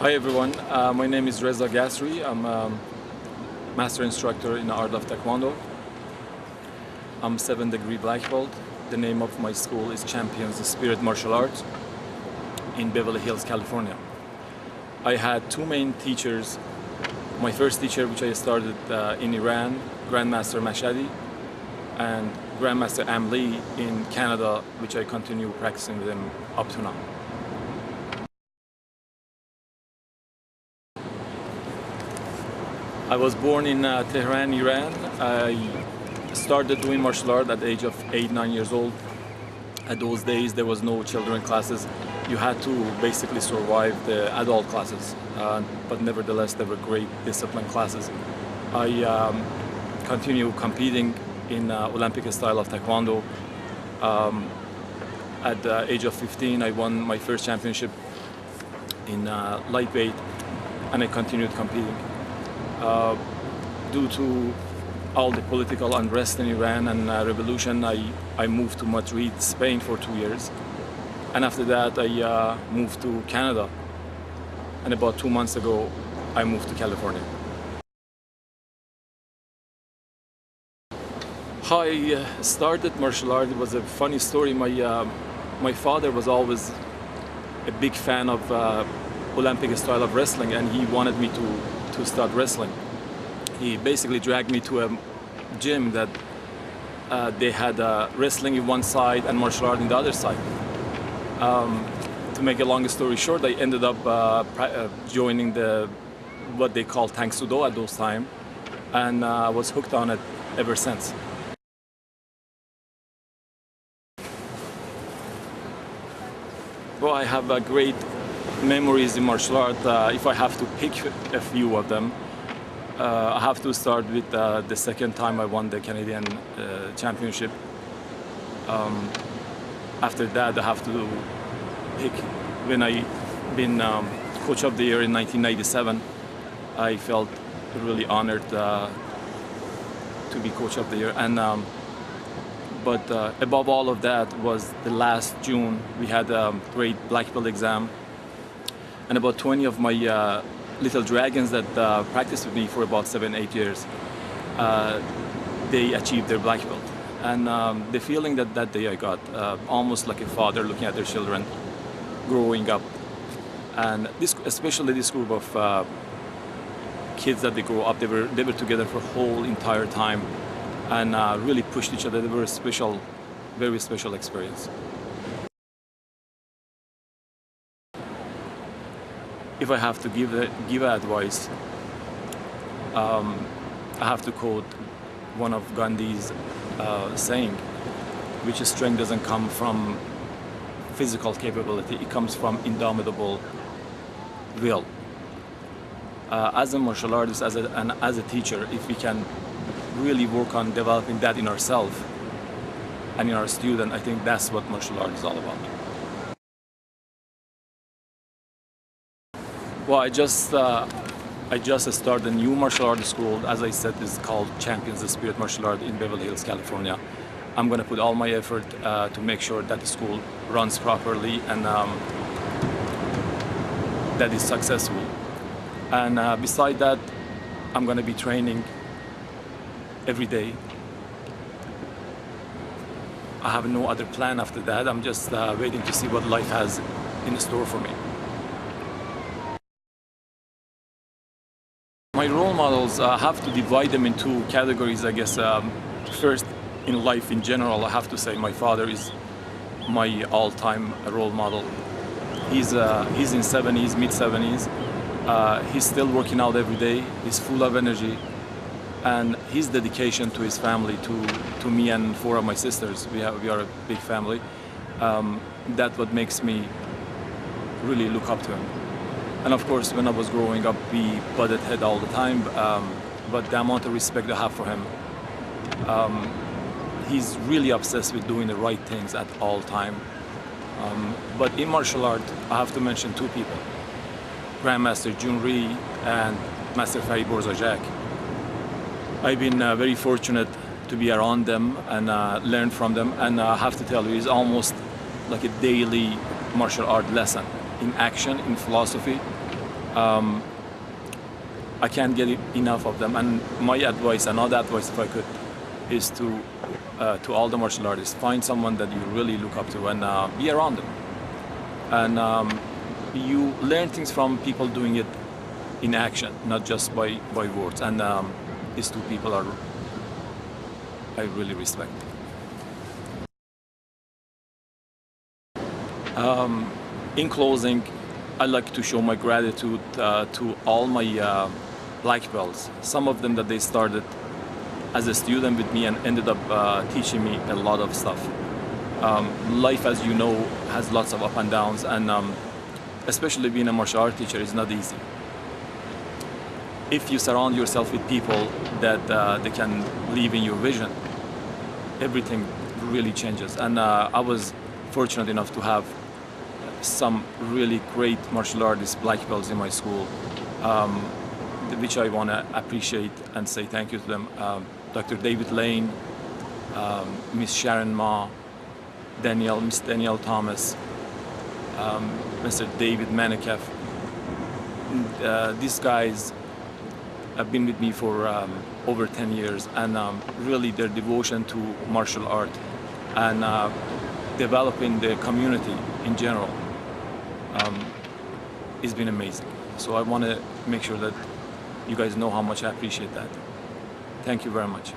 Hi everyone, my name is Reza Ghasry. I'm a master instructor in the art of Taekwondo. I'm 7th degree black belt. The name of my school is Champions of Spirit Martial Arts in Beverly Hills, California. I had two main teachers. My first teacher, which I started in Iran, Grandmaster Mashhadi, and Grandmaster Amli in Canada, which I continue practicing with him up to now. I was born in Tehran, Iran. I started doing martial art at the age of 8-9 years old. At those days, there was no children classes. You had to basically survive the adult classes, but nevertheless, they were great discipline classes. I continued competing in Olympic style of Taekwondo. At the age of 15, I won my first championship in lightweight, and I continued competing. Due to all the political unrest in Iran and revolution, I moved to Madrid, Spain for 2 years. And after that, I moved to Canada. And about 2 months ago, I moved to California. How I started martial art, it was a funny story. My father was always a big fan of Olympic style of wrestling, and he wanted me to start wrestling. He basically dragged me to a gym that they had wrestling in one side and martial art in the other side. To make a long story short, I ended up joining what they call Tang Soo Do at those time, and was hooked on it ever since. Well, I have great memories in martial art. If I have to pick a few of them, I have to start with the second time I won the Canadian championship. After that, I have to pick when I been Coach of the Year in 1997. I felt really honored to be Coach of the Year. And but above all of that was the last June, we had a great black belt exam. And about 20 of my little dragons that practiced with me for about 7-8 years, they achieved their black belt. And the feeling that day I got, almost like a father looking at their children growing up. And especially this group of kids that they grow up, they were together for a whole entire time and really pushed each other. They were a special, very special experience. If I have to give advice, I have to quote one of Gandhi's saying, which is strength doesn't come from physical capability, it comes from indomitable will. As a martial artist, as a teacher, if we can really work on developing that in ourselves and in our student, I think that's what martial art is all about. Well, I just started a new martial arts school. As I said, it's called Champions of Spirit Martial Art in Beverly Hills, California. I'm going to put all my effort to make sure that the school runs properly and that is successful. And beside that, I'm going to be training every day. I have no other plan after that. I'm just waiting to see what life has in store for me. My role models, I have to divide them in two categories, I guess. First, in life in general, I have to say my father is my all-time role model. He's in 70s, mid-70s. He's still working out every day. He's full of energy. And his dedication to his family, to me and 4 of my sisters, we are a big family. That's what makes me really look up to him. And of course, when I was growing up, we butted head all the time, but the amount of respect I have for him, he's really obsessed with doing the right things at all time. But in martial art, I have to mention 2 people, Grandmaster Junri and Master Fari Borzajak. I've been very fortunate to be around them and learn from them, and I have to tell you, it's almost like a daily martial art lesson in action, in philosophy, I can't get enough of them. And my advice, another advice if I could, is to all the martial artists, find someone that you really look up to and be around them. And you learn things from people doing it in action, not just by words. And these two people I really respect. In closing, I'd like to show my gratitude to all my black belts. Some of them that they started as a student with me and ended up teaching me a lot of stuff. Life, as you know, has lots of up and downs, and especially being a martial art teacher is not easy. If you surround yourself with people that they can believe in your vision, everything really changes. And I was fortunate enough to have some really great martial artists, black belts in my school, which I want to appreciate and say thank you to them. Dr. David Lane, Miss Sharon Ma, Miss Danielle Thomas, Mr. David Manikev. These guys have been with me for over 10 years, and really their devotion to martial art and developing the community in general has been amazing. So I want to make sure that you guys know how much I appreciate that. Thank you very much.